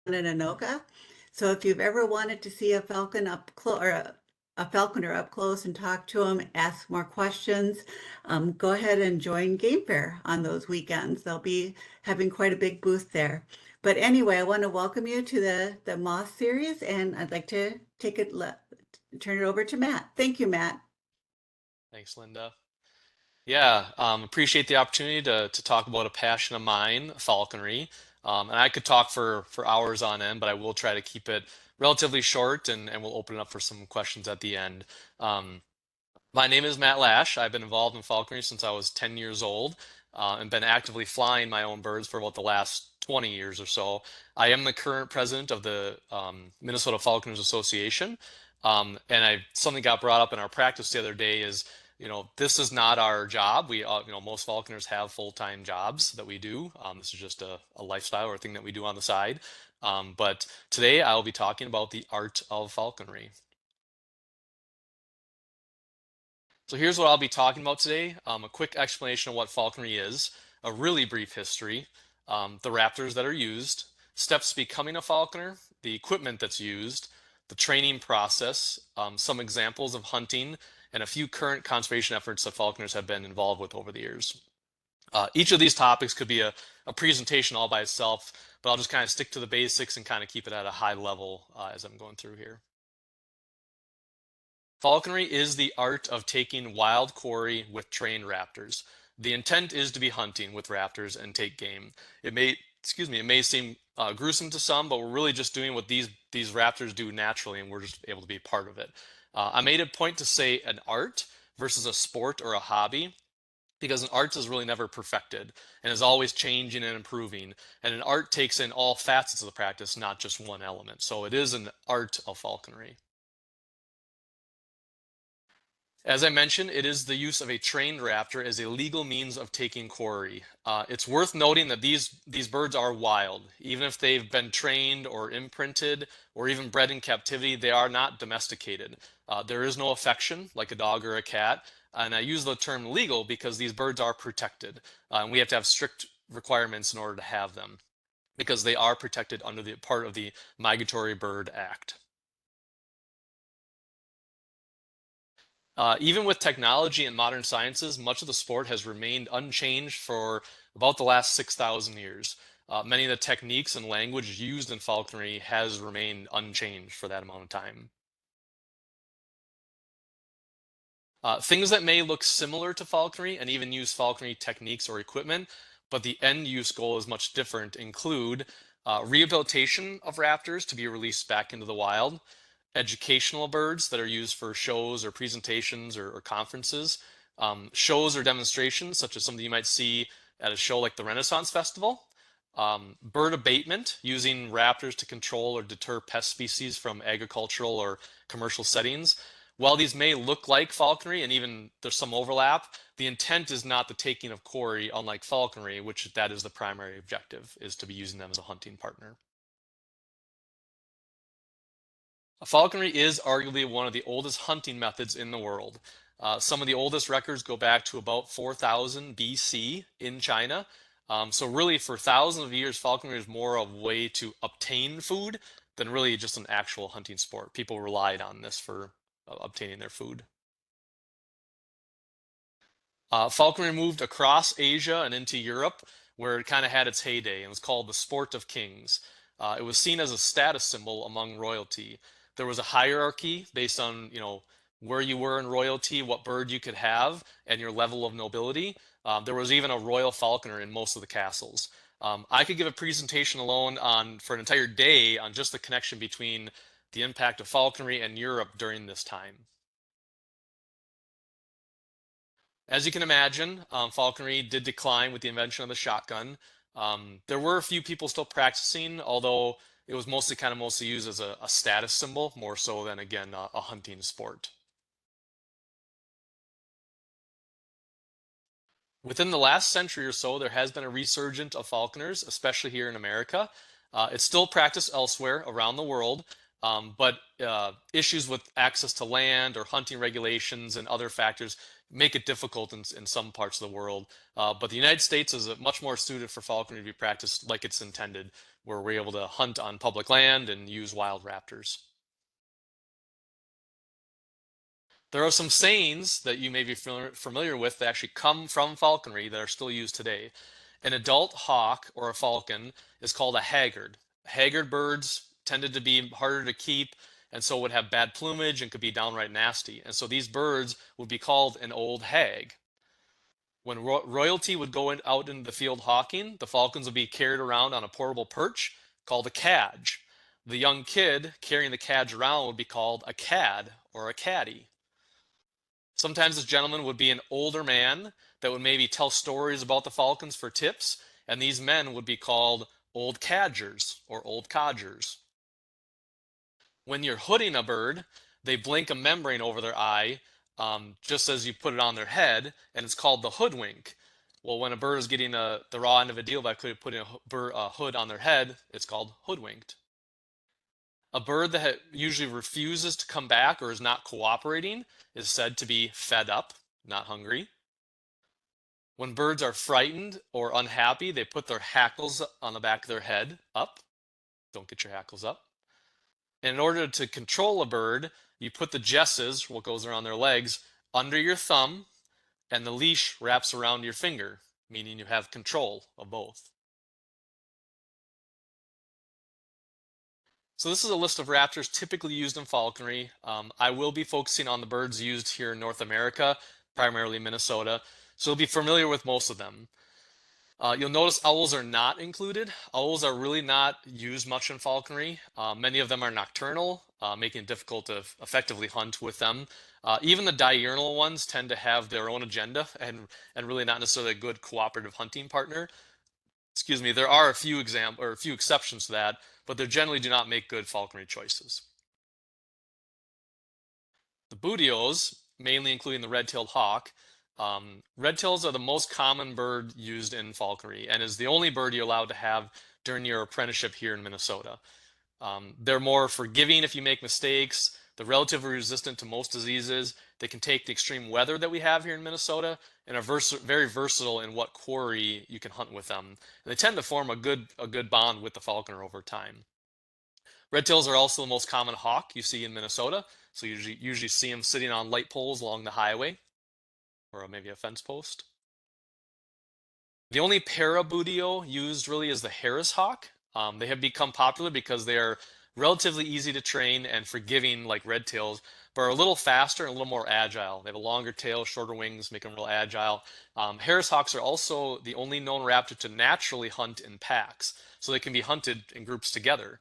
in Anoka. So if you've ever wanted to see a falcon up close or a falconer up close and talk to them, ask more questions, go ahead and join Game Fair on those weekends. They'll be having quite a big booth there. But anyway, I want to welcome you to the Moss series, and I'd like to turn it over to Matt. Thank you, Matt. Thanks, Linda. Yeah, appreciate the opportunity to talk about a passion of mine, falconry. And I could talk for hours on end, but I will try to keep it relatively short and we'll open it up for some questions at the end. Um, my name is Matt Lasch. I've been involved in falconry since I was 10 years old and been actively flying my own birds for about the last 20 years or so. I am the current president of the Minnesota Falconers Association. Something got brought up in our practice the other day is, this is not our job. Most falconers have full-time jobs that we do. This is just a lifestyle or a thing that we do on the side. But today I will be talking about the art of falconry. So here's what I'll be talking about today. A quick explanation of what falconry is, a really brief history, the raptors that are used, steps to becoming a falconer, the equipment that's used, the training process, some examples of hunting, and a few current conservation efforts that falconers have been involved with over the years. Each of these topics could be a presentation all by itself, but I'll just kind of stick to the basics and kind of keep it at a high level as I'm going through here. Falconry is the art of taking wild quarry with trained raptors. The intent is to be hunting with raptors and take game. It may seem gruesome to some, but we're really just doing what these raptors do naturally, and we're just able to be part of it. I made a point to say an art versus a sport or a hobby, because an art is really never perfected and is always changing and improving. And an art takes in all facets of the practice, not just one element. So it is an art of falconry. As I mentioned, it is the use of a trained raptor as a legal means of taking quarry. It's worth noting that these birds are wild. Even if they've been trained or imprinted or even bred in captivity, they are not domesticated. There is no affection like a dog or a cat. And I use the term legal because these birds are protected. And we have to have strict requirements in order to have them because they are protected under the part of the Migratory Bird Act. Even with technology and modern sciences, much of the sport has remained unchanged for about the last 6,000 years. Many of the techniques and language used in falconry has remained unchanged for that amount of time. Things that may look similar to falconry and even use falconry techniques or equipment, but the end use goal is much different, include rehabilitation of raptors to be released back into the wild, educational birds that are used for shows or presentations or conferences, shows or demonstrations, such as something you might see at a show like the Renaissance Festival, bird abatement, using raptors to control or deter pest species from agricultural or commercial settings. While these may look like falconry and even there's some overlap, the intent is not the taking of quarry, unlike falconry, which that is the primary objective, is to be using them as a hunting partner. Falconry is arguably one of the oldest hunting methods in the world. Some of the oldest records go back to about 4000 BC in China. So really, for thousands of years, falconry is more a way to obtain food than really just an actual hunting sport. People relied on this for obtaining their food. Falconry moved across Asia and into Europe, where it kind of had its heyday and was called the sport of kings. It was seen as a status symbol among royalty. There was a hierarchy based on, where you were in royalty, what bird you could have, and your level of nobility. There was even a royal falconer in most of the castles. I could give a presentation alone on for an entire day on just the connection between the impact of falconry and Europe during this time. As you can imagine, falconry did decline with the invention of the shotgun. There were a few people still practicing, although it was mostly used as a status symbol, more so than, again, a hunting sport. Within the last century or so, there has been a resurgence of falconers, especially here in America. It's still practiced elsewhere around the world, but issues with access to land or hunting regulations and other factors make it difficult in some parts of the world. But the United States is much more suited for falconry to be practiced like it's intended, where we're able to hunt on public land and use wild raptors. There are some sayings that you may be familiar with that actually come from falconry that are still used today. An adult hawk or a falcon is called a haggard. Haggard birds tended to be harder to keep and so would have bad plumage and could be downright nasty. And so these birds would be called an old hag. When royalty would go out into the field hawking, the falcons would be carried around on a portable perch called a cadge. The young kid carrying the cadge around would be called a cad or a caddy. Sometimes this gentleman would be an older man that would maybe tell stories about the falcons for tips, and these men would be called old cadgers or old codgers. When you're hooding a bird, they blink a membrane over their eye, just as you put it on their head, and it's called the hoodwink. Well, when a bird is getting the raw end of a deal by putting a hood on their head, it's called hoodwinked. A bird that usually refuses to come back or is not cooperating is said to be fed up, not hungry. When birds are frightened or unhappy, they put their hackles on the back of their head up. Don't get your hackles up. And in order to control a bird, you put the jesses, what goes around their legs, under your thumb, and the leash wraps around your finger, meaning you have control of both. So this is a list of raptors typically used in falconry. I will be focusing on the birds used here in North America, primarily Minnesota, so you'll be familiar with most of them. You'll notice owls are not included. Owls are really not used much in falconry. Many of them are nocturnal, making it difficult to effectively hunt with them. Even the diurnal ones tend to have their own agenda and really not necessarily a good cooperative hunting partner. Excuse me, there are a few exceptions to that, but they generally do not make good falconry choices. The bootios, mainly including the red-tailed hawk, red-tails are the most common bird used in falconry and is the only bird you're allowed to have during your apprenticeship here in Minnesota. They're more forgiving if you make mistakes. They're relatively resistant to most diseases. They can take the extreme weather that we have here in Minnesota and are very versatile in what quarry you can hunt with them. And they tend to form a good bond with the falconer over time. Red-tails are also the most common hawk you see in Minnesota, so you usually see them sitting on light poles along the highway or maybe a fence post. The only parabuteo used really is the Harris hawk. They have become popular because they are relatively easy to train and forgiving like red tails, but are a little faster and a little more agile. They have a longer tail, shorter wings, make them real agile. Harris hawks are also the only known raptor to naturally hunt in packs, so they can be hunted in groups together.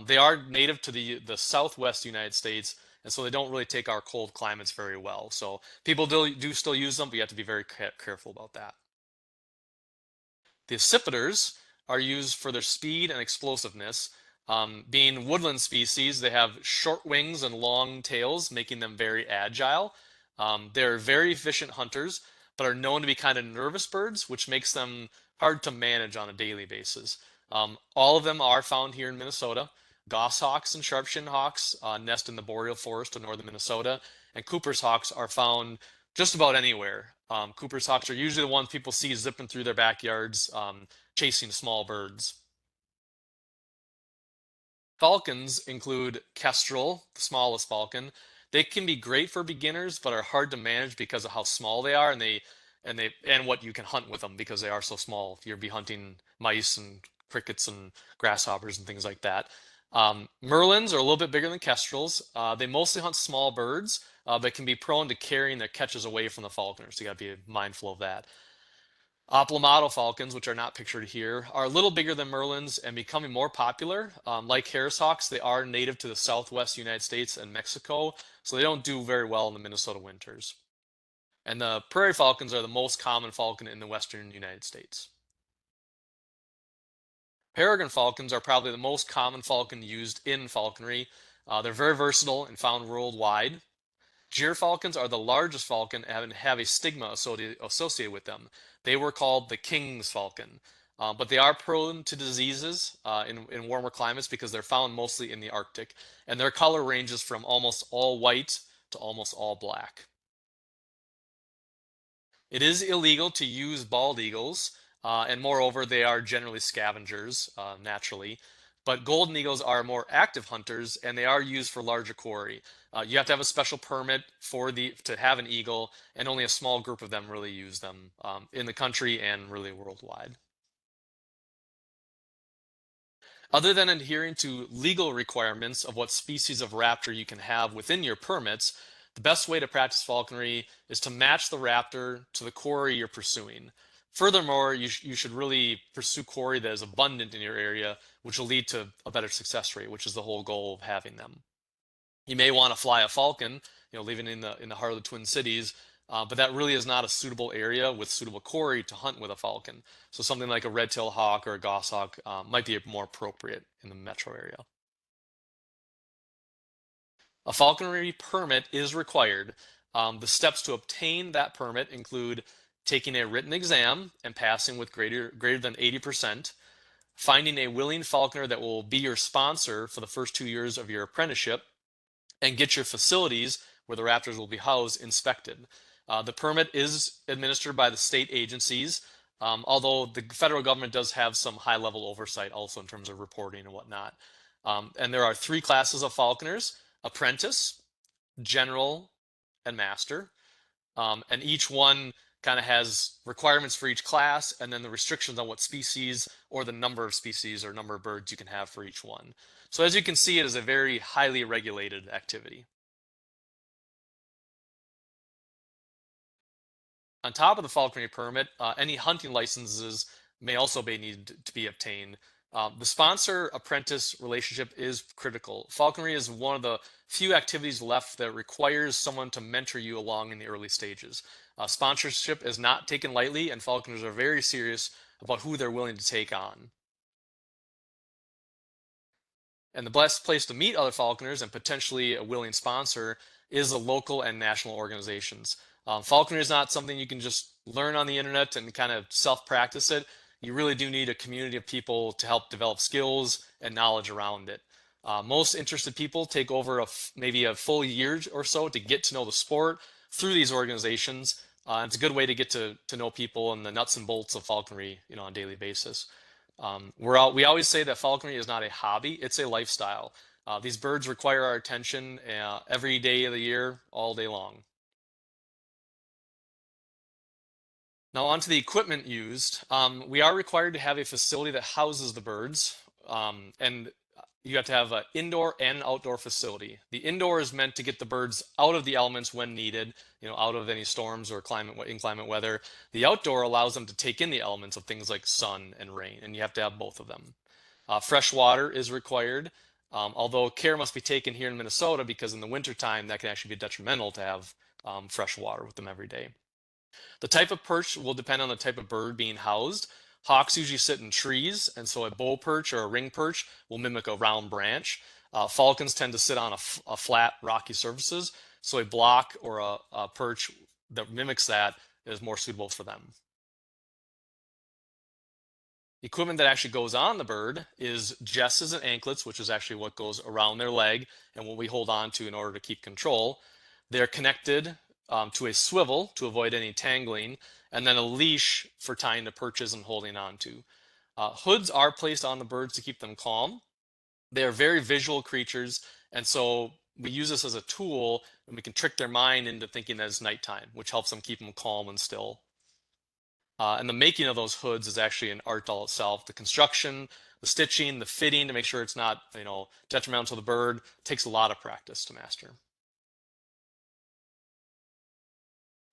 They are native to the southwest United States, and so they don't really take our cold climates very well. So people do still use them, but you have to be very careful about that. The accipiters are used for their speed and explosiveness. Being woodland species, they have short wings and long tails, making them very agile. They're very efficient hunters, but are known to be kind of nervous birds, which makes them hard to manage on a daily basis. All of them are found here in Minnesota. Goshawks and sharp-shinned hawks nest in the boreal forest of northern Minnesota, and Cooper's hawks are found just about anywhere. Cooper's hawks are usually the ones people see zipping through their backyards, chasing small birds. Falcons include kestrel, the smallest falcon. They can be great for beginners, but are hard to manage because of how small they are, and what you can hunt with them because they are so small. You'll be hunting mice and crickets and grasshoppers and things like that. Merlins are a little bit bigger than kestrels. They mostly hunt small birds, but can be prone to carrying their catches away from the falconers. So you got to be mindful of that. Oplomato falcons, which are not pictured here, are a little bigger than merlins and becoming more popular. Like Harris hawks, they are native to the southwest United States and Mexico, so they don't do very well in the Minnesota winters. And the prairie falcons are the most common falcon in the western United States. Peregrine falcons are probably the most common falcon used in falconry. They're very versatile and found worldwide. Gyrfalcons are the largest falcon and have a stigma associated with them. They were called the king's falcon, but they are prone to diseases in warmer climates because they're found mostly in the Arctic, and their color ranges from almost all white to almost all black. It is illegal to use bald eagles, and moreover, they are generally scavengers, naturally. But golden eagles are more active hunters, and they are used for larger quarry. You have to have a special permit to have an eagle, and only a small group of them really use them in the country and really worldwide. Other than adhering to legal requirements of what species of raptor you can have within your permits, the best way to practice falconry is to match the raptor to the quarry you're pursuing. Furthermore, you should really pursue quarry that is abundant in your area, which will lead to a better success rate, which is the whole goal of having them. You may want to fly a falcon, living in the heart of the Twin Cities, but that really is not a suitable area with suitable quarry to hunt with a falcon. So something like a red-tailed hawk or a goshawk might be more appropriate in the metro area. A falconry permit is required. The steps to obtain that permit include taking a written exam and passing with greater than 80%, finding a willing falconer that will be your sponsor for the first 2 years of your apprenticeship, and get your facilities where the raptors will be housed inspected. The permit is administered by the state agencies, although the federal government does have some high-level oversight also in terms of reporting and whatnot. And there are 3 classes of falconers: apprentice, general, and master. And each one kind of has requirements for each class, and then the restrictions on what species or the number of species or number of birds you can have for each one. So as you can see, it is a very highly regulated activity. On top of the falconry permit, any hunting licenses may also be needed to be obtained. The sponsor-apprentice relationship is critical. Falconry is one of the few activities left that requires someone to mentor you along in the early stages. Sponsorship is not taken lightly, and falconers are very serious about who they're willing to take on. And the best place to meet other falconers and potentially a willing sponsor is the local and national organizations. Falconry is not something you can just learn on the internet and kind of self-practice it. You really do need a community of people to help develop skills and knowledge around it. Most interested people take over maybe a full year or so to get to know the sport through these organizations. It's a good way to get to know people and the nuts and bolts of falconry, on a daily basis. We always say that falconry is not a hobby, it's a lifestyle. These birds require our attention every day of the year, all day long. Now, onto the equipment used. We are required to have a facility that houses the birds, and you have to have an indoor and an outdoor facility. The indoor is meant to get the birds out of the elements when needed, out of any storms or inclement weather. The outdoor allows them to take in the elements of things like sun and rain, and you have to have both of them. Fresh water is required, although care must be taken here in Minnesota because in the wintertime that can actually be detrimental to have fresh water with them every day. The type of perch will depend on the type of bird being housed. Hawks usually sit in trees, and so a bow perch or a ring perch will mimic a round branch. Falcons tend to sit on a flat, rocky surfaces, so a block or a perch that mimics that is more suitable for them. Equipment that actually goes on the bird is jesses and anklets, which is actually what goes around their leg and what we hold on to in order to keep control. They're connected to a swivel to avoid any tangling, and then a leash for tying the perches and holding on to. Hoods are placed on the birds to keep them calm. They are very visual creatures, and so we use this as a tool, and we can trick their mind into thinking that it's nighttime, which helps them keep them calm and still. And the making of those hoods is actually an art all itself. The construction, the stitching, the fitting to make sure it's not, detrimental to the bird takes a lot of practice to master.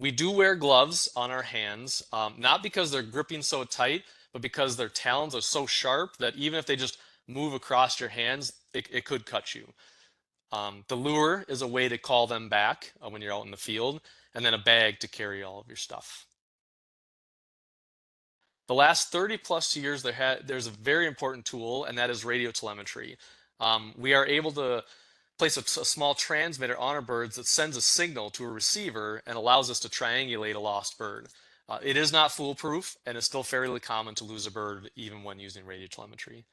We do wear gloves on our hands, not because they're gripping so tight, but because their talons are so sharp that even if they just move across your hands, it could cut you. The lure is a way to call them back when you're out in the field, and then a bag to carry all of your stuff. The last 30 plus years, there's a very important tool, and that is radio telemetry. We are able to place a small transmitter on our birds that sends a signal to a receiver and allows us to triangulate a lost bird. It is not foolproof, and it's still fairly common to lose a bird even when using radio telemetry.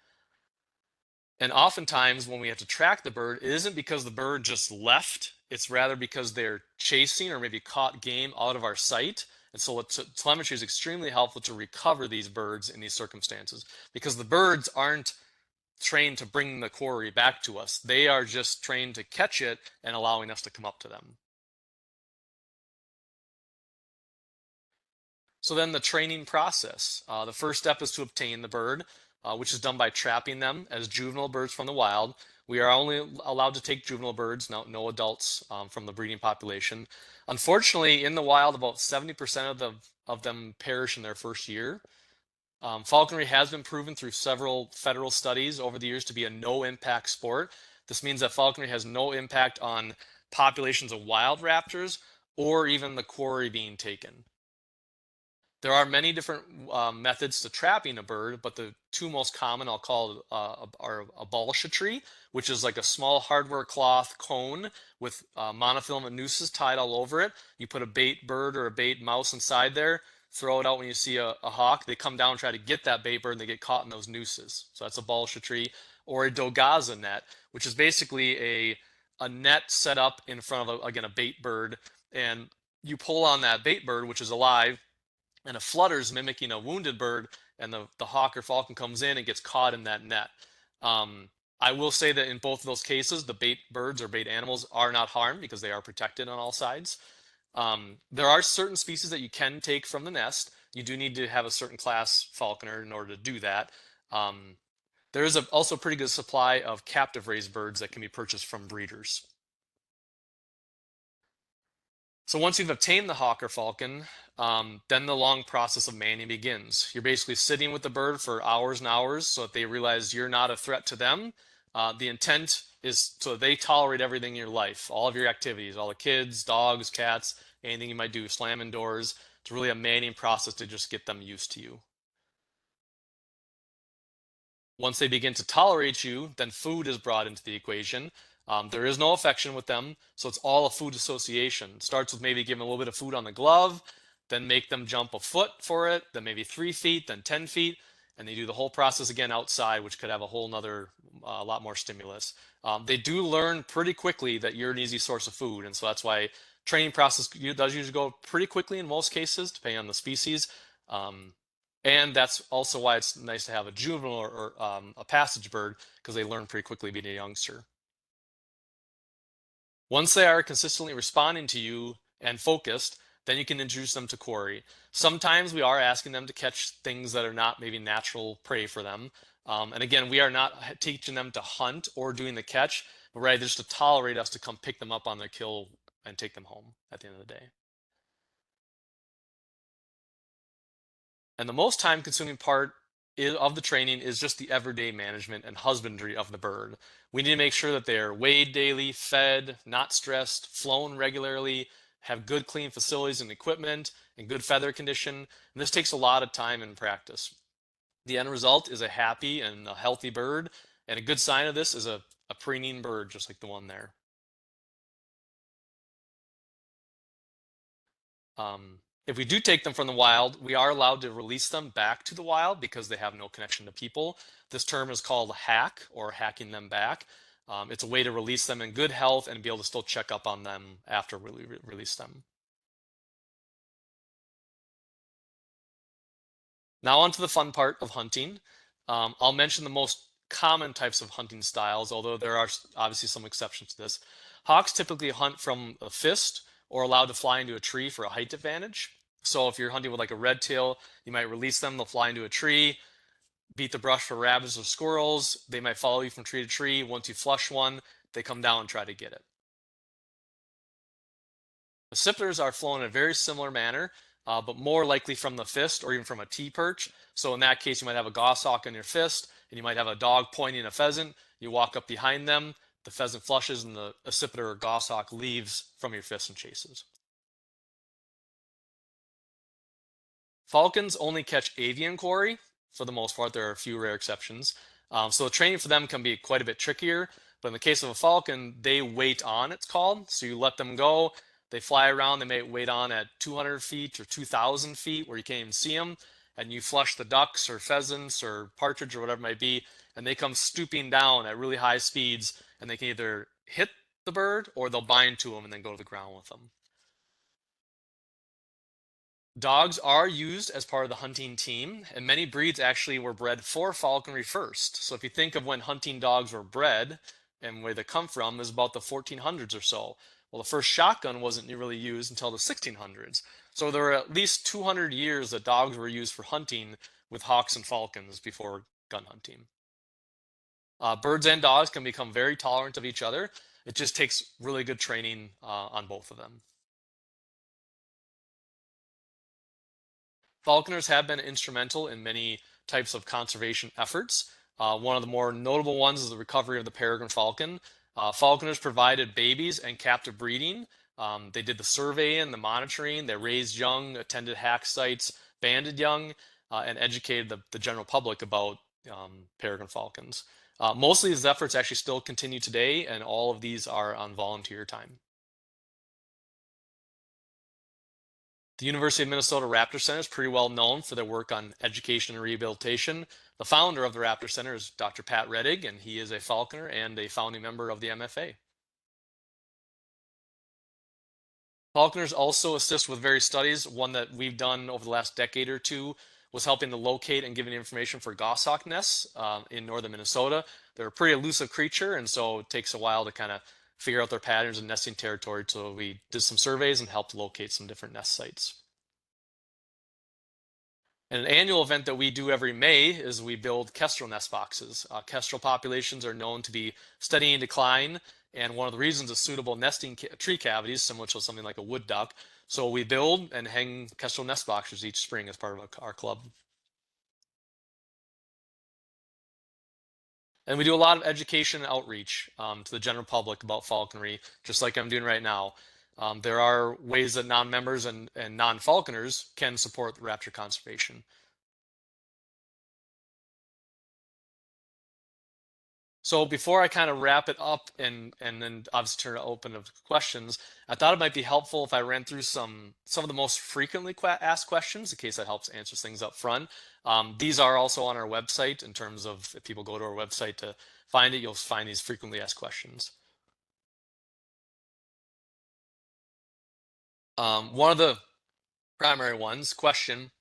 And oftentimes, when we have to track the bird, it isn't because the bird just left, it's rather because they're chasing or maybe caught game out of our sight. And so telemetry is extremely helpful to recover these birds in these circumstances because the birds aren't trained to bring the quarry back to us. They are just trained to catch it and allowing us to come up to them. So then the training process. The first step is to obtain the bird, which is done by trapping them as juvenile birds from the wild. We are only allowed to take juvenile birds, no adults from the breeding population. Unfortunately, in the wild, about 70% of them perish in their first year. Falconry has been proven through several federal studies over the years to be a no-impact sport. This means that falconry has no impact on populations of wild raptors or even the quarry being taken. There are many different methods to trapping a bird, but the two most common I'll call are a balchetry, which is like a small hardware cloth cone with monofilament nooses tied all over it. You put a bait bird or a bait mouse inside there, throw it out when you see a hawk. They come down and try to get that bait bird, and they get caught in those nooses. So that's a balchetry, or a dogaza net, which is basically a net set up in front of again a bait bird, and you pull on that bait bird, which is alive, and it flutters, mimicking a wounded bird, and the hawk or falcon comes in and gets caught in that net. I will say that in both of those cases, the bait birds or bait animals are not harmed because they are protected on all sides. There are certain species that you can take from the nest. You do need to have a certain class falconer in order to do that. There is also a pretty good supply of captive raised birds that can be purchased from breeders. So once you've obtained the hawk or falcon, then the long process of manning begins. You're basically sitting with the bird for hours and hours so that they realize you're not a threat to them. The intent is so they tolerate everything in your life, all of your activities, all the kids, dogs, cats, anything you might do, slamming doors. It's really a manning process to just get them used to you. Once they begin to tolerate you, then food is brought into the equation. There is no affection with them, so it's all a food association. It starts with maybe giving a little bit of food on the glove, then make them jump a foot for it, then maybe 3 feet, then 10 feet, and they do the whole process again outside, which could have a whole nother, lot more stimulus. They do learn pretty quickly that you're an easy source of food, and so that's why training process does usually go pretty quickly in most cases, depending on the species. Um, and that's also why it's nice to have a juvenile or a passage bird because they learn pretty quickly being a youngster. Once they are consistently responding to you and focused, then you can introduce them to quarry. Sometimes we are asking them to catch things that are not maybe natural prey for them. And again, we are not teaching them to hunt or doing the catch, but rather just to tolerate us to come pick them up on their kill and take them home at the end of the day. And the most time consuming part of the training is just the everyday management and husbandry of the bird. We need to make sure that they are weighed daily, fed, not stressed, flown regularly, have good clean facilities and equipment, and good feather condition. And this takes a lot of time and practice. The end result is a happy and a healthy bird. And a good sign of this is a preening bird, just like the one there. If we do take them from the wild, we are allowed to release them back to the wild because they have no connection to people. This term is called hack or hacking them back. It's a way to release them in good health and be able to still check up on them after we release them. Now on to the fun part of hunting. I'll mention the most common types of hunting styles, although there are obviously some exceptions to this. Hawks typically hunt from a fist or allowed to fly into a tree for a height advantage. So if you're hunting with like a red tail, you might release them, they'll fly into a tree, beat the brush for rabbits or squirrels. They might follow you from tree to tree. Once you flush one, they come down and try to get it. The sifters are flown in a very similar manner, but more likely from the fist or even from a T-perch. So in that case, you might have a goshawk in your fist, and you might have a dog pointing a pheasant. You walk up behind them, the pheasant flushes, and the accipiter or goshawk leaves from your fist and chases. Falcons only catch avian quarry for the most part. There are a few rare exceptions. So the training for them can be quite a bit trickier. But in the case of a falcon, they wait on, it's called. So you let them go. They fly around. They may wait on at 200 feet or 2,000 feet where you can't even see them. And you flush the ducks or pheasants or partridge or whatever it might be. And they come stooping down at really high speeds. And they can either hit the bird or they'll bind to them and then go to the ground with them. Dogs are used as part of the hunting team, and many breeds actually were bred for falconry first. So if you think of when hunting dogs were bred and where they come from, is about the 1400s or so. Well, the first shotgun wasn't really used until the 1600s. So there were at least 200 years that dogs were used for hunting with hawks and falcons before gun hunting. Birds and dogs can become very tolerant of each other. It just takes really good training on both of them. Falconers have been instrumental in many types of conservation efforts. One of the more notable ones is the recovery of the peregrine falcon. Falconers provided babies and captive breeding. They did the surveying and the monitoring. They raised young, attended hack sites, banded young, and educated the general public about peregrine falcons. Most of these efforts actually still continue today, and all of these are on volunteer time. The University of Minnesota Raptor Center is pretty well known for their work on education and rehabilitation. The founder of the Raptor Center is Dr. Pat Rettig, and he is a falconer and a founding member of the MFA. Falconers also assist with various studies. One that we've done over the last decade or two was helping to locate and giving information for goshawk nests in northern Minnesota. They're a pretty elusive creature, and so it takes a while to kind of figure out their patterns and nesting territory. So we did some surveys and helped locate some different nest sites. And an annual event that we do every May is we build kestrel nest boxes. Kestrel populations are known to be steady in decline, and one of the reasons is suitable nesting tree cavities, similar to something like a wood duck. So we build and hang kestrel nest boxes each spring as part of our club. And we do a lot of education and outreach to the general public about falconry, just like I'm doing right now. There are ways that non-members and non-falconers can support raptor conservation. So before I kind of wrap it up and then obviously turn it open to questions, I thought it might be helpful if I ran through some of the most frequently asked questions in case that helps answer things up front. These are also on our website in terms of if people go to our website to find it, you'll find these frequently asked questions. One of the primary ones, question,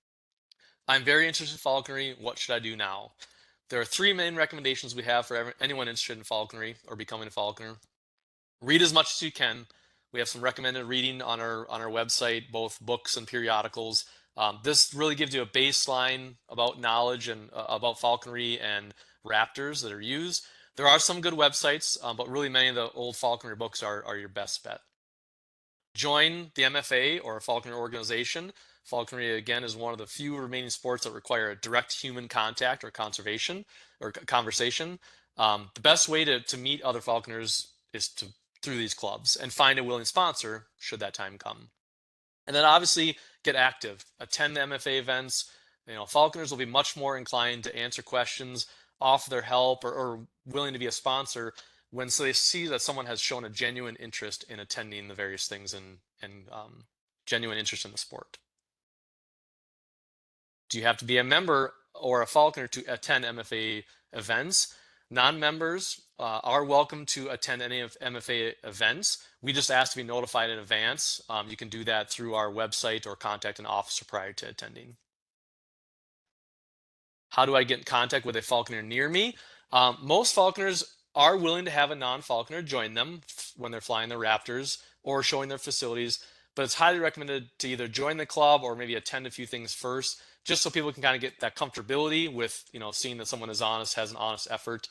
I'm very interested in falconry. What should I do now? There are three main recommendations we have for anyone interested in falconry or becoming a falconer. Read as much as you can. We have some recommended reading on our website, both books and periodicals. This really gives you a baseline about knowledge and about falconry and raptors that are used. There are some good websites, but really many of the old falconry books are your best bet. Join the MFA or a falconry organization. Falconry, again, is one of the few remaining sports that require a direct human contact or conservation or conversation. The best way to meet other falconers is through these clubs and find a willing sponsor should that time come. And then obviously get active, attend the MFA events. Falconers will be much more inclined to answer questions, offer their help, or willing to be a sponsor when so they see that someone has shown a genuine interest in attending the various things and genuine interest in the sport. Do you have to be a member or a falconer to attend MFA events? Non-members are welcome to attend any of MFA events. We just ask to be notified in advance. You can do that through our website or contact an officer prior to attending. How do I get in contact with a falconer near me? Most falconers are willing to have a non-falconer join them when they're flying their Raptors or showing their facilities, but it's highly recommended to either join the club or maybe attend a few things first, just so people can kind of get that comfortability with, seeing that someone is honest, has an honest effort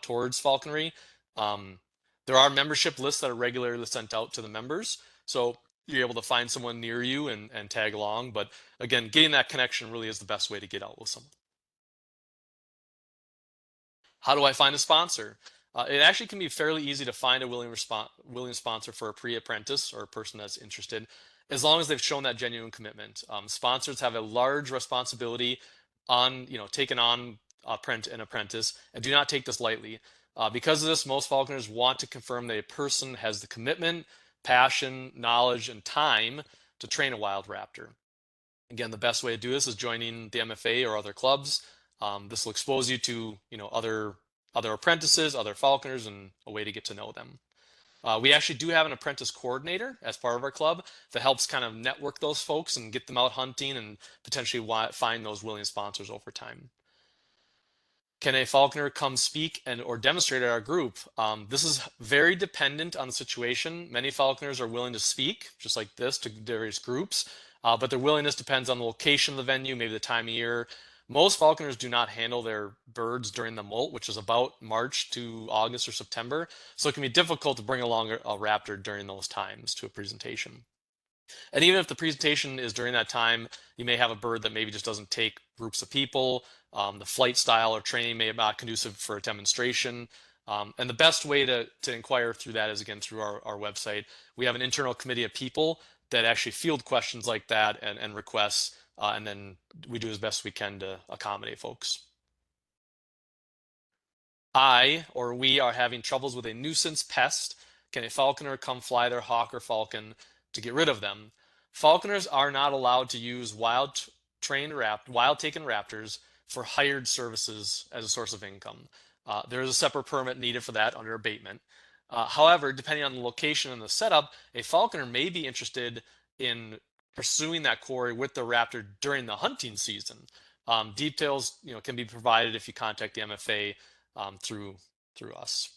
towards falconry. There are membership lists that are regularly sent out to the members, so you're able to find someone near you and tag along. But again, getting that connection really is the best way to get out with someone. How do I find a sponsor? It actually can be fairly easy to find a willing sponsor for a pre-apprentice or a person that's interested, as long as they've shown that genuine commitment. Sponsors have a large responsibility on, taking on an apprentice, and do not take this lightly. Because of this, most falconers want to confirm that a person has the commitment, passion, knowledge, and time to train a wild raptor. Again, the best way to do this is joining the MFA or other clubs. This will expose you to, other apprentices, other falconers, and a way to get to know them. We actually do have an apprentice coordinator as part of our club that helps kind of network those folks and get them out hunting and potentially find those willing sponsors over time. Can a falconer come speak and or demonstrate at our group? This is very dependent on the situation. Many falconers are willing to speak, just like this, to various groups, but their willingness depends on the location of the venue, maybe the time of year. Most falconers do not handle their birds during the molt, which is about March to August or September, so it can be difficult to bring along a raptor during those times to a presentation. And even if the presentation is during that time, you may have a bird that maybe just doesn't take groups of people. The flight style or training may be not conducive for a demonstration. And the best way to inquire through that is, again, through our website. We have an internal committee of people that actually field questions like that and requests, and then we do as best we can to accommodate folks. We are having troubles with a nuisance pest. Can a falconer come fly their hawk or falcon to get rid of them? Falconers are not allowed to use wild taken raptors for hired services as a source of income. There is a separate permit needed for that under abatement. However, depending on the location and the setup, a falconer may be interested in pursuing that quarry with the raptor during the hunting season. Details, can be provided if you contact the MFA through us.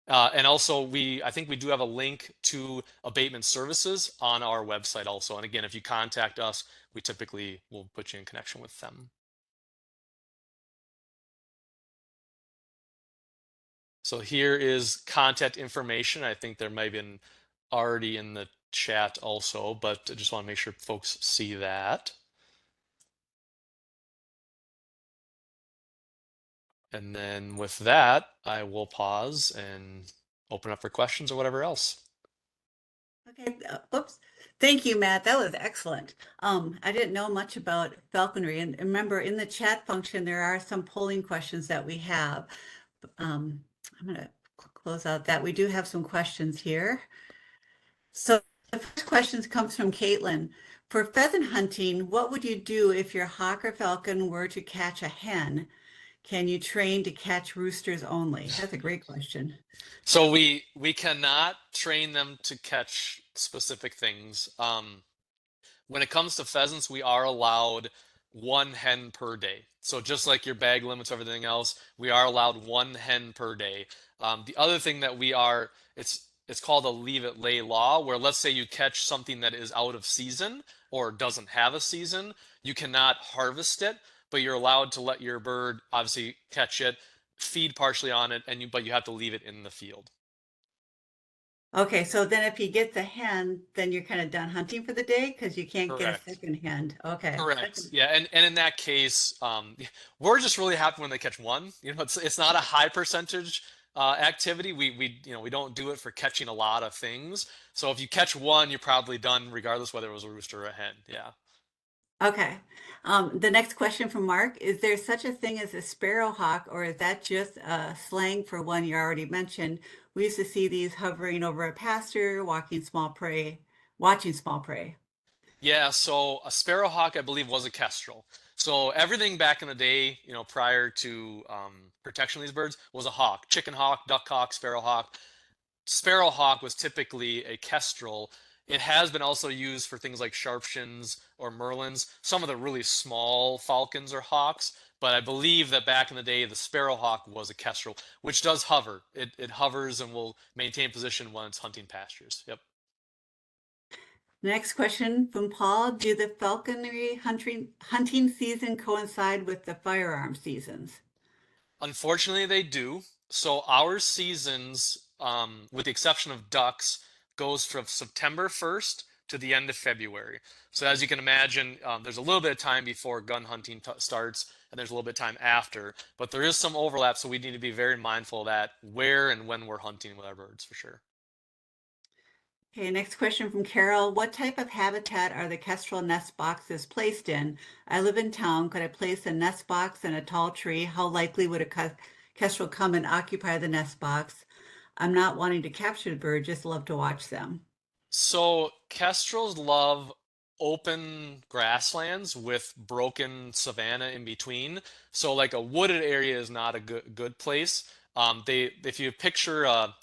And also, I think we do have a link to abatement services on our website also. And again, if you contact us, we typically will put you in connection with them. So here is contact information. I think there might have been already in the chat also, but I just want to make sure folks see that. And then with that, I will pause and open up for questions or whatever else. Okay, oops. Thank you, Matt. That was excellent. I didn't know much about falconry, and remember in the chat function there are some polling questions that we have. I'm going to close out that. We do have some questions here. So the first question comes from Caitlin. For pheasant hunting, what would you do if your hawk or falcon were to catch a hen? Can you train to catch roosters only? That's a great question. So we cannot train them to catch specific things. When it comes to pheasants, we are allowed one hen per day. So just like your bag limits, everything else, we are allowed one hen per day. The other thing that it's called a leave it lay law, where let's say you catch something that is out of season or doesn't have a season, you cannot harvest it, but you're allowed to let your bird obviously catch it, feed partially on it, but you have to leave it in the field. Okay, so then if you get the hen, then you're kind of done hunting for the day because you can't get a Correct. second hen. Okay. Correct. Yeah, and in that case, we're just really happy when they catch one. It's not a high percentage activity. We don't do it for catching a lot of things. So if you catch one, you're probably done, regardless whether it was a rooster or a hen. Yeah. Okay. The next question from Mark, is there such a thing as a sparrowhawk, or is that just slang for one you already mentioned? We used to see these hovering over a pasture, watching small prey. Yeah, so a sparrowhawk, I believe, was a kestrel. So everything back in the day, prior to protection of these birds, was a hawk: chicken hawk, duck hawk, sparrowhawk. Sparrowhawk was typically a kestrel. It has been also used for things like sharpshins or merlins, some of the really small falcons or hawks. But I believe that back in the day, the sparrowhawk was a kestrel, which does hover. It hovers and will maintain position when it's hunting pastures. Yep. Next question from Paul, do the falconry hunting season coincide with the firearm seasons? Unfortunately, they do. So our seasons, with the exception of ducks, goes from September 1st to the end of February. So as you can imagine, there's a little bit of time before gun hunting starts, and there's a little bit of time after. But there is some overlap, so we need to be very mindful of that, where and when we're hunting with our birds, for sure. Okay, next question from Carol. What type of habitat are the kestrel nest boxes placed in? I live in town. Could I place a nest box in a tall tree? How likely would a kestrel come and occupy the nest box? I'm not wanting to capture the bird, just love to watch them. So kestrels love open grasslands with broken savanna in between. So like a wooded area is not a good place. If you picture a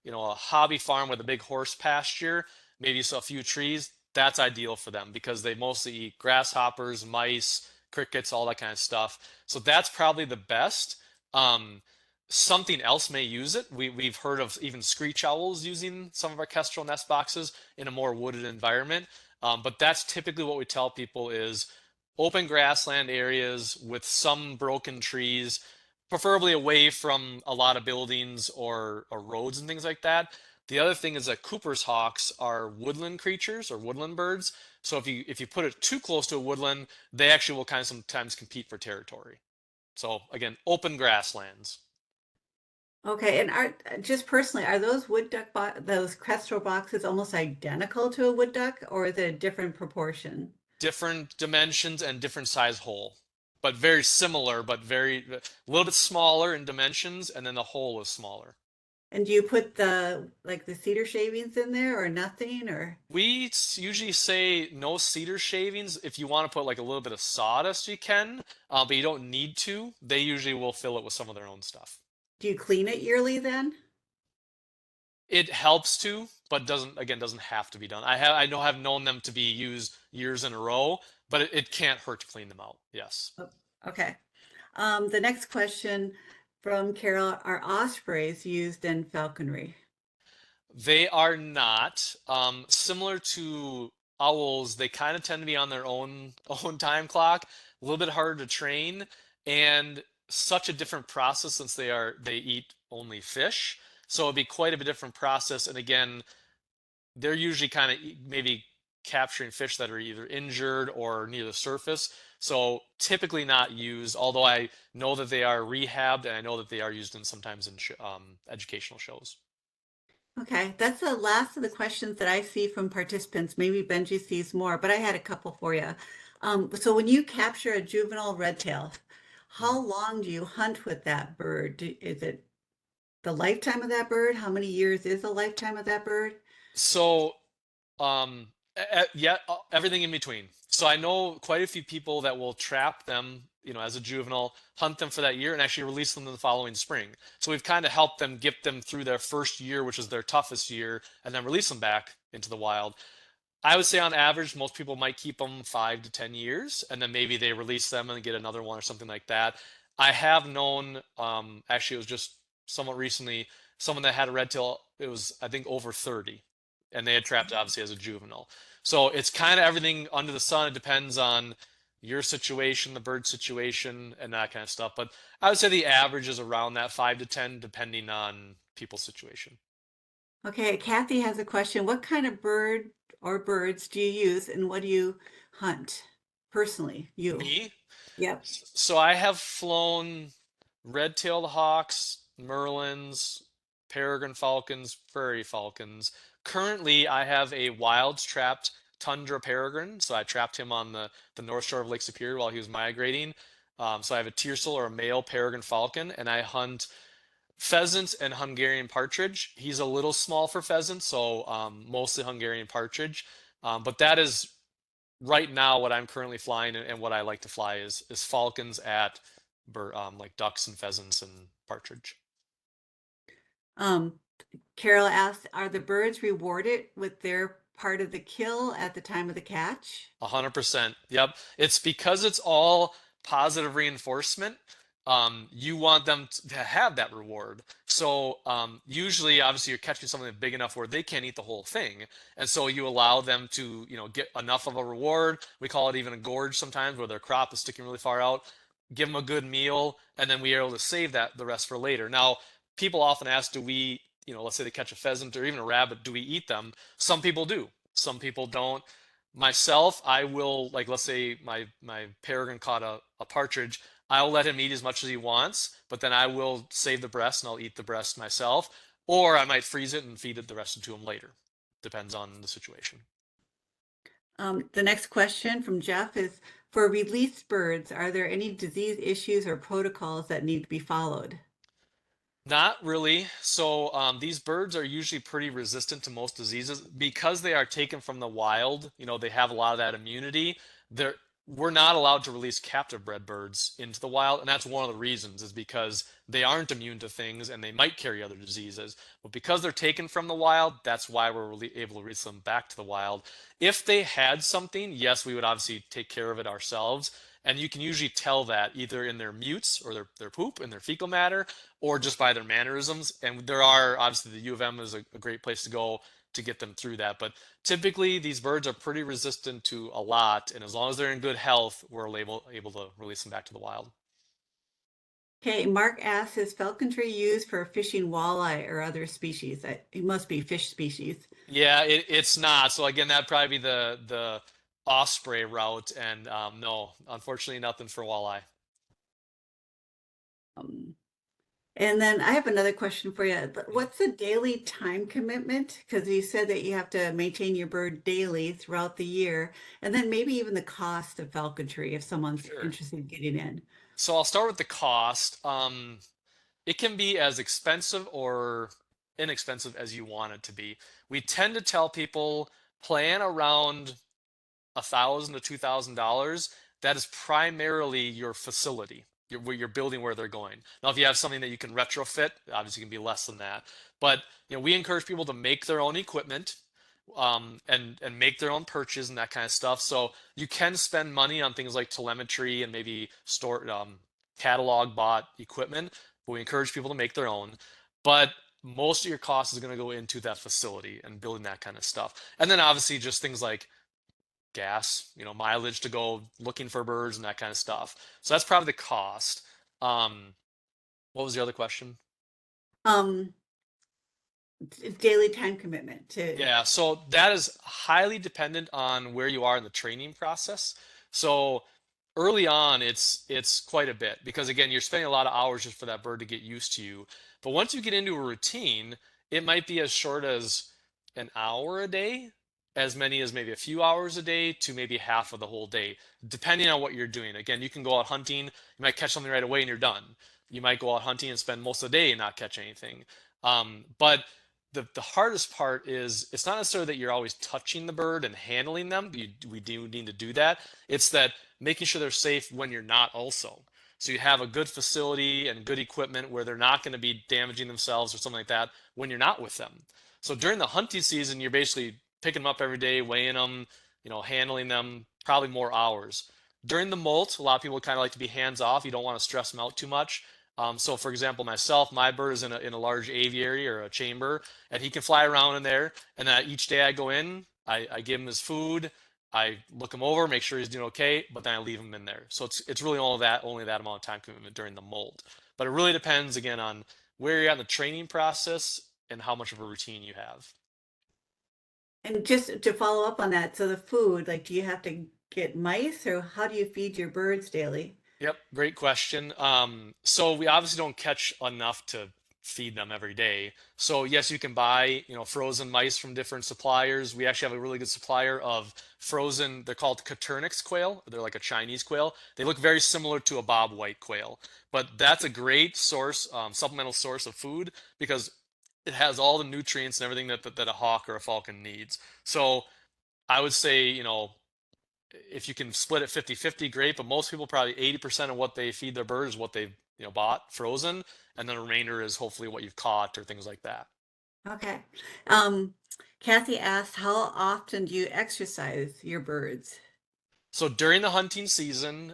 hobby farm with a big horse pasture, maybe so a few trees, that's ideal for them because they mostly eat grasshoppers, mice, crickets, all that kind of stuff. So that's probably the best. Um, Something else may use it. We've heard of even screech owls using some of our kestrel nest boxes in a more wooded environment. But that's typically what we tell people is open grassland areas with some broken trees, preferably away from a lot of buildings or roads and things like that. The other thing is that Cooper's hawks are woodland creatures or woodland birds. So if you put it too close to a woodland, they actually will kind of sometimes compete for territory. So again, open grasslands. Okay, and are just personally, are those wood duck bo those Kestrel boxes almost identical to a wood duck, or is it a different proportion? Different dimensions and different size hole, but very similar, but a little bit smaller in dimensions, and then the hole is smaller. And do you put the like the cedar shavings in there or nothing or Usually say no cedar shavings. If you want to put like a little bit of sawdust, you can, but you don't need to. They usually will fill it with some of their own stuff. do you clean it yearly then? It helps to, but doesn't have to be done. Have known them to be used years in a row, but it can't hurt to clean them out. Yes. Oh, okay. The next question from Carol, are ospreys used in falconry? They are not. Similar to owls, they kind of tend to be on their own own time clock, a little bit harder to train, and such a different process since they eat only fish. So it'd be quite a bit different process. And again, they're usually kind of maybe capturing fish that are either injured or near the surface. So typically not used, although I know that they are rehabbed and I know that they are used in sometimes in sh educational shows. Okay, that's the last of the questions that I see from participants. Maybe Benji sees more, but I had a couple for you. So when you capture a juvenile red tail, how Mhm. long do you hunt with that bird? Is it the lifetime of that bird? How many years is the lifetime of that bird? So yeah, everything in between. So I know quite a few people that will trap them, as a juvenile, hunt them for that year, and actually release them in the following spring. So we've kind of helped them get them through their first year, which is their toughest year, and then release them back into the wild. I would say on average, most people might keep them 5 to 10 years, and then maybe they release them and get another one or something like that. I have known, actually, it was just somewhat recently, someone that had a red tail. It was, I think, over 30, and they had trapped it obviously as a juvenile. So it's kind of everything under the sun. It depends on your situation, the bird situation, and that kind of stuff. But I would say the average is around that 5 to 10, depending on people's situation. Okay, Kathy has a question. What kind of bird or birds do you use and what do you hunt personally? You. Me? Yep. So I have flown red-tailed hawks, merlins, peregrine falcons, prairie falcons. Currently, I have a wild trapped tundra peregrine. So I trapped him on the north shore of Lake Superior while he was migrating. So I have a tiercel or a male peregrine falcon, and I hunt pheasants and Hungarian partridge. He's a little small for pheasants, so mostly Hungarian partridge. But that is right now what I'm currently flying and what I like to fly is falcons at like ducks and pheasants and partridge. Um, Carol asked, are the birds rewarded with their part of the kill at the time of the catch? 100%. Yep. It's because it's all positive reinforcement. You want them to have that reward. So usually, obviously, you're catching something big enough where they can't eat the whole thing, and so you allow them to, get enough of a reward. We call it even a gorge sometimes, where their crop is sticking really far out. Give them a good meal, and then we are able to save the rest for later. Now, people often ask, do we, let's say they catch a pheasant or even a rabbit, do we eat them? Some people do. Some people don't. Myself, I will, like, let's say my peregrine caught a partridge. I'll let him eat as much as he wants, but then I will save the breast and I'll eat the breast myself, or I might freeze it and feed it the rest to him later. Depends on the situation. The next question from Jeff is, for released birds, are there any disease issues or protocols that need to be followed? Not really. So these birds are usually pretty resistant to most diseases because they are taken from the wild. They have a lot of that immunity. They're we're not allowed to release captive bred birds into the wild, and that's one of the reasons is because they aren't immune to things and they might carry other diseases. But because they're taken from the wild, that's why we're able to release them back to the wild. If they had something, yes, we would obviously take care of it ourselves. And you can usually tell that either in their mutes or their poop and their fecal matter, or just by their mannerisms. And there are obviously the U of M is a great place to go to get them through that. But typically, these birds are pretty resistant to a lot, and as long as they're in good health, we're able to release them back to the wild. Okay, Mark asks, is falconry used for fishing walleye or other species? It must be fish species. Yeah, it's not. So again, that'd probably be the osprey route, and no, unfortunately, nothing for walleye. Um, and then I have another question for you. Mhm. What's the daily time commitment? Because you said that you have to maintain your bird daily throughout the year, and then maybe even the cost of falconry if someone's Sure. interested in getting in. So I'll start with the cost. It can be as expensive or inexpensive as you want it to be. We tend to tell people plan around $1,000 to $2,000. That is primarily your facility. Where you're building where they're going. Now, if you have something that you can retrofit, obviously it can be less than that. But we encourage people to make their own equipment, and make their own perches and that kind of stuff. So you can spend money on things like telemetry and maybe store catalog bought equipment, but we encourage people to make their own. But most of your cost is going to go into that facility and building that kind of stuff. And then obviously just things like gas, mileage to go looking for birds and that kind of stuff. So that's probably the cost. What was the other question? Um, Daily time commitment to, Yeah, so that is highly dependent on where you are in the training process. So early on, it's quite a bit because again, you're spending a lot of hours just for that bird to get used to you. But once you get into a routine, it might be as short as an hour a day, as many as maybe a few hours a day to maybe half of the whole day, depending on what you're doing. Again, you can go out hunting, you might catch something right away and you're done. You might go out hunting and spend most of the day and not catch anything. But the hardest part is it's not necessarily that you're always touching the bird and handling them. We do need to do that. It's that making sure they're safe when you're not also. So you have a good facility and good equipment where they're not going to be damaging themselves or something like that when you're not with them. So during the hunting season, you're basically picking them up every day, weighing them, handling them, probably more hours. During the molt, a lot of people kind of like to be hands off. You don't want to stress them out too much. So for example, myself, my bird is in a large aviary or a chamber, and he can fly around in there. And then each day I go in, I give him his food, I look him over, make sure he's doing okay, but then I leave him in there. So it's really only that amount of time commitment during the molt. But it really depends again on where you're at in the training process and how much of a routine you have. and just to follow up on that, so the food, like, do you have to get mice or how do you feed your birds daily? Yep, great question. So we obviously don't catch enough to feed them every day. So yes, you can buy, frozen mice from different suppliers. We actually have a really good supplier of frozen, they're called Coturnix quail. They're like a Chinese quail. They look very similar to a bob white quail, but that's a great source, supplemental source of food because it has all the nutrients and everything that a hawk or a falcon needs. So I would say, if you can split it 50-50, great, but most people probably 80% of what they feed their bird is what they've bought frozen, and then the remainder is hopefully what you've caught or things like that. Okay. Um, Kathy asked, how often do you exercise your birds? So during the hunting season,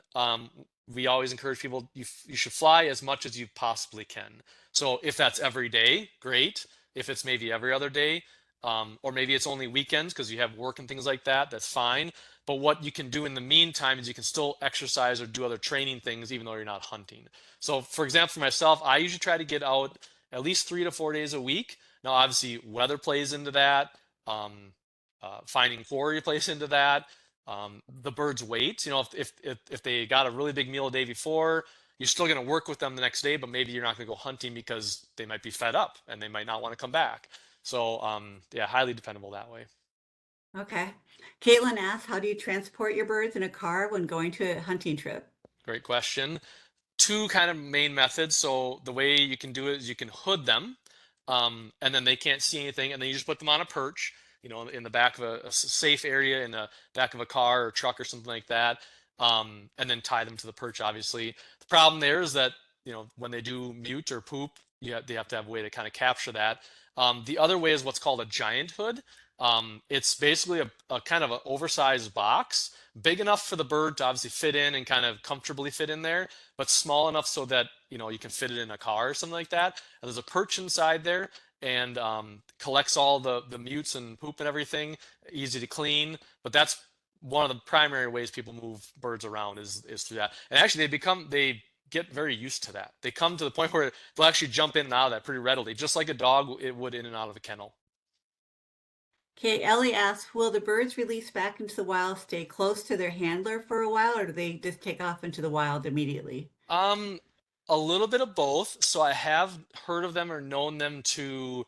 we always encourage people you should fly as much as you possibly can. So if that's every day, great. If it's maybe every other day, or maybe it's only weekends because you have work and things like that, that's fine. But what you can do in the meantime is you can still exercise or do other training things even though you're not hunting. So for example, for myself, I usually try to get out at least 3 to 4 days a week. Now, obviously, weather plays into that. Um, Finding quarry plays into that, the bird's weight. If they got a really big meal a day before, you're still going to work with them the next day, but maybe you're not going to go hunting because they might be fed up and they might not want to come back. So yeah, highly dependable that way. Okay. Caitlin asked, how do you transport your birds in a car when going to a hunting trip? Great question. Two kind of main methods. So the way you can do it is you can hood them, and then they can't see anything, and then you just put them on a perch, in the back of a safe area in the back of a car or truck or something like that. and then tie them to the perch, obviously. The problem there is that, when they do mute or poop, they have to have a way to kind of capture that. The other way is what's called a giant hood. It's basically a kind of an oversized box, big enough for the bird to obviously fit in and kind of comfortably fit in there, but small enough so that, you can fit it in a car or something like that. And there's a perch inside there, and collects all the mutes and poop and everything, easy to clean. But that's one of the primary ways people move birds around is through that. And actually, they get very used to that. They come to the point where they'll actually jump in and out of that pretty readily, just like a dog it would in and out of a kennel. Okay, Ellie asks, will the birds released back into the wild stay close to their handler for a while, or do they just take off into the wild immediately? Um, a little bit of both. So I have heard of them or known them to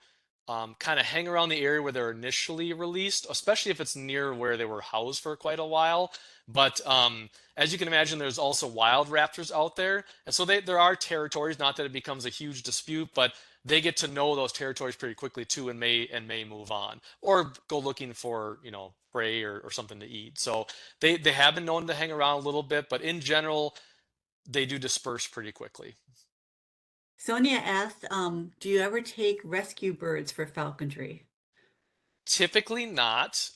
kind of hang around the area where they're initially released, especially if it's near where they were housed for quite a while. But as you can imagine, there's also wild raptors out there, and so there are territories. Not that it becomes a huge dispute, but they get to know those territories pretty quickly too, and may move on or go looking for prey or something to eat. So they have been known to hang around a little bit, but in general they do disperse pretty quickly. Sonia asked, do you ever take rescue birds for falconry? Typically not,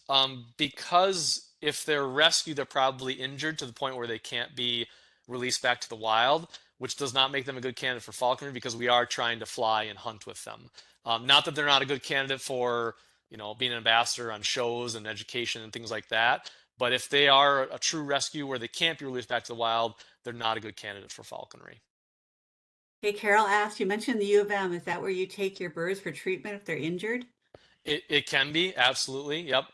because if they're rescued, they're probably injured to the point where they can't be released back to the wild, which does not make them a good candidate for falconry because we are trying to fly and hunt with them. Not that they're not a good candidate for, being an ambassador on shows and education and things like that, but if they are a true rescue where they can't be released back to the wild, they're not a good candidate for falconry. Hey, Carol asked, you mentioned the U of M. Is that where you take your birds for treatment if they're injured? It can be, absolutely. Yep.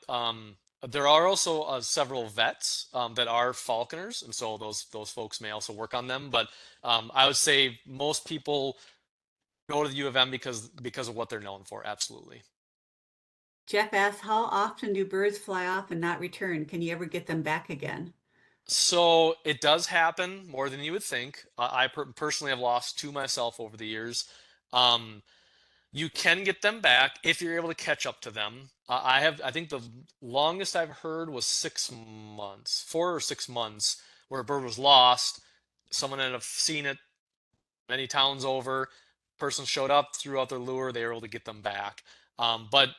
There are also several vets that are falconers, and so those folks may also work on them. But I would say most people go to the U of M because of what they're known for. Absolutely. Jeff asked, how often do birds fly off and not return? Can you ever get them back again? So it does happen more than you would think. I personally have lost two myself over the years. Um, You can get them back if you're able to catch up to them. I think the longest I've heard was 6 months, 4 or 6 months, where a bird was lost. Someone ended up seeing it many towns over. Person showed up, threw out their lure, they were able to get them back. But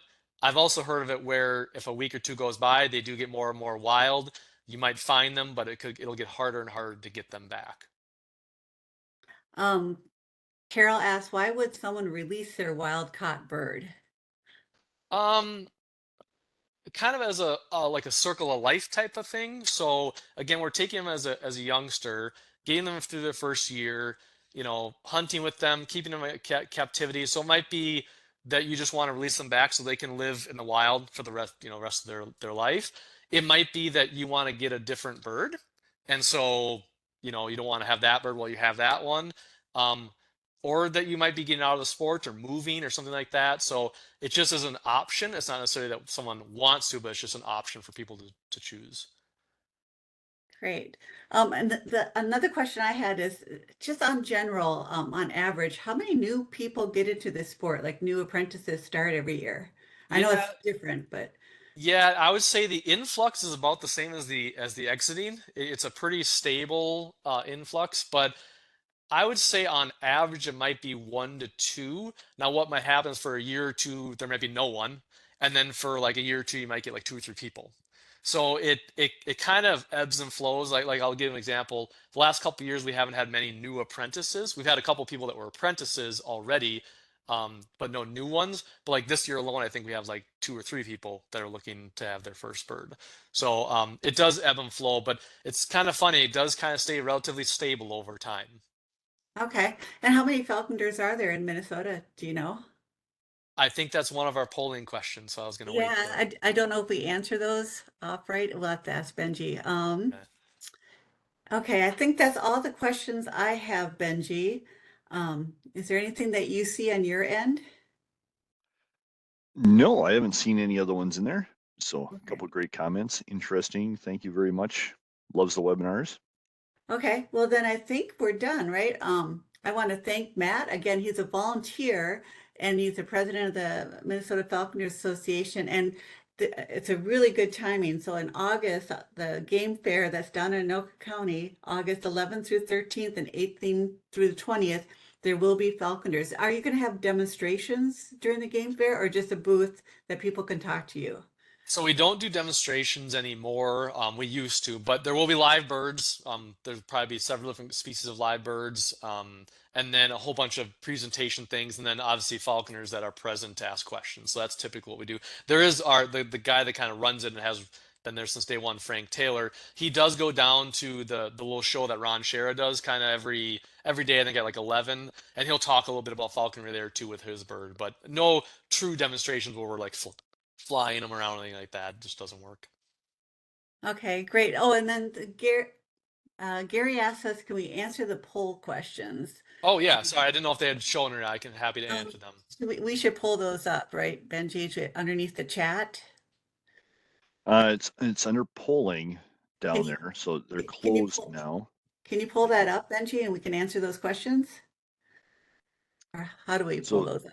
I've also heard of it where if a week or two goes by, they do get more and more wild. You might find them, but it'll get harder and harder to get them back. Um, Carol asked, why would someone release their wild caught bird? Um, Kind of as a like a circle of life type of thing. So again, we're taking them as a youngster, getting them through their first year, hunting with them, keeping them in captivity. So it might be that you just want to release them back so they can live in the wild for the rest of their life. It might be that you want to get a different bird, and so you don't want to have that bird while you have that one. Um, or that you might be getting out of the sport or moving or something like that. So it just is an option. It's not necessarily that someone wants to, but it's just an option for people to choose. Great. And another question I had is just on general, on average, how many new people get into this sport? Like new apprentices start every year? I know Yeah, it's different, but yeah, I would say the influx is about the same as the exiting. It's a pretty stable influx, but I would say on average it might be one to two. Now, what might happen is for a year or two there might be no one, and then for like a year or two you might get like two or three people. So it kind of ebbs and flows. Like I'll give an example. The last couple of years we haven't had many new apprentices. We've had a couple people that were apprentices already, but no new ones. But like this year alone, I think we have like two or three people that are looking to have their first bird. So it does ebb and flow, but it's kind of funny. It does kind of stay relatively stable over time. okay. And how many falconers are there in Minnesota? Do you know? I think that's one of our polling questions, so I was going to wait Yeah, to. I don't know if we answer those off right. We'll have to ask Benji. Okay, I think that's all the questions I have, Benji. Is there anything that you see on your end? No, I haven't seen any other ones in there. So a Okay. couple of great comments. Interesting. Thank you very much. Loves the webinars. Okay, well then I think we're done, right? I want to thank Matt. Again, he's a volunteer and he's the president of the Minnesota Falconers Association. And it's a really good timing. So in August, the game fair that's down in Anoka County, August 11th through 13th and 18th through the 20th, there will be falconers. Are you going to have demonstrations during the game fair or just a booth that people can talk to you? So we don't do demonstrations anymore. We used to, but there will be live birds. There'll probably be several different species of live birds, and then a whole bunch of presentation things, and then obviously falconers that are present to ask questions. So that's typically what we do. There is the guy that kind of runs it and has been there since day one, Frank Taylor. He does go down to the little show that Ron Shera does kind of every day, I think at like 11, and he'll talk a little bit about falconry there too with his bird. But no true demonstrations where we're like flying them around or anything like that. It just doesn't work. Okay, great. Oh, and then Gary asked us, can we answer the poll questions? Oh yeah, sorry, I didn't know if they had shown or not. I can happy to Um, answer them. we should pull those up, right, Benji, underneath the chat. It's under polling Can down you, there, so they're can you closed pull, now. can you pull that up, Benji, and we can answer those questions? Or how do we pull So those up?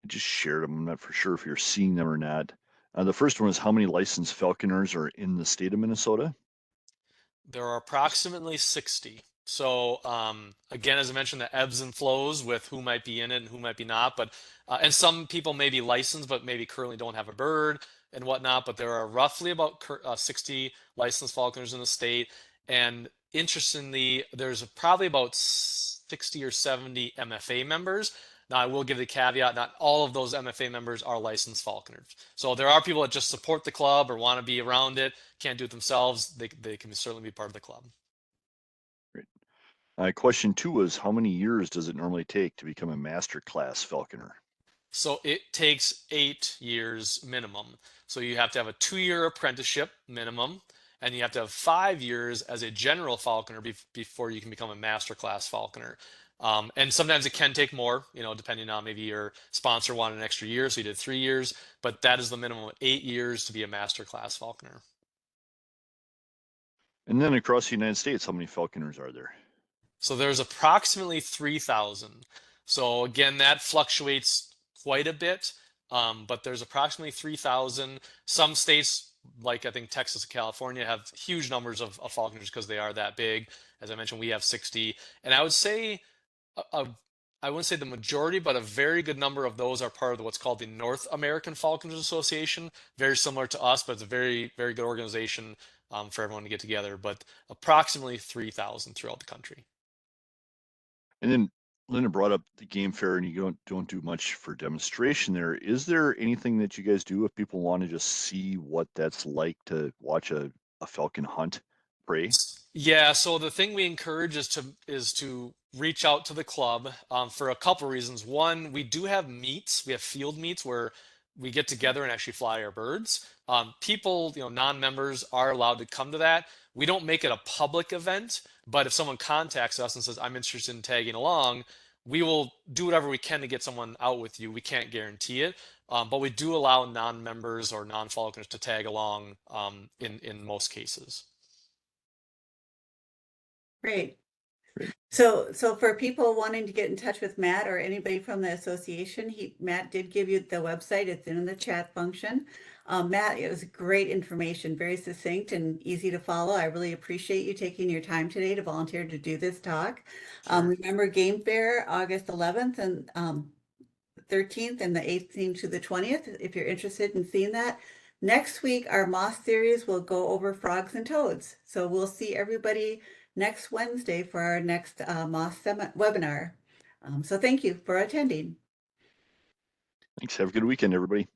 I just shared them. I'm not for sure if you're seeing them or not. The first one is how many licensed falconers are in the state of Minnesota? There are approximately 60. So again, as I mentioned, the ebbs and flows with who might be in it and who might be not. But and some people may be licensed, but maybe currently don't have a bird and whatnot. But there are roughly about 60 licensed falconers in the state. And interestingly, there's probably about 60 or 70 MFA members. Now, I will give the caveat, not all of those MFA members are licensed falconers. So there are people that just support the club or want to be around it, can't do it themselves. They can certainly be part of the club. Great. Question 2 was how many years does it normally take to become a master class falconer? So it takes 8 years minimum. So you have to have a 2-year apprenticeship minimum, and you have to have 5 years as a general falconer before you can become a master class falconer. And sometimes it can take more, depending on maybe your sponsor wanted an extra year, so you did 3 years, but that is the minimum of 8 years to be a master class falconer. And then across the United States, how many falconers are there? So there's approximately 3,000. So again, that fluctuates quite a bit, but there's approximately 3,000. Some states, like I think Texas and California, have huge numbers of falconers because they are that big. As I mentioned, we have 60. And I would say, I wouldn't say the majority, but a very good number of those are part of what's called the North American Falconers Association. Very similar to us, but it's a very, very good organization for everyone to get together. But approximately 3,000 throughout the country. And then Linda brought up the game fair, and you don't do much for demonstration there. Is there anything that you guys do if people want to just see what that's like to watch a falcon hunt prey? Yeah, so the thing we encourage is to reach out to the club for a couple reasons. One, we do have meets. We have field meets where we get together and actually fly our birds. People, non-members are allowed to come to that. We don't make it a public event, but if someone contacts us and says, I'm interested in tagging along, we will do whatever we can to get someone out with you. We can't guarantee it, but we do allow non-members or non-falconers to tag along in most cases. Great. Great. So for people wanting to get in touch with Matt or anybody from the association, Matt did give you the website. It's in the chat function. Matt, it was great information, very succinct and easy to follow. I really appreciate you taking your time today to volunteer to do this talk. Sure. Remember Game Fair, August 11th and 13th and the 18th to the 20th, if you're interested in seeing that. Next week, our moss series will go over frogs and toads. So we'll see everybody next Wednesday for our next moss webinar. So thank you for attending. Thanks. Have a good weekend, everybody.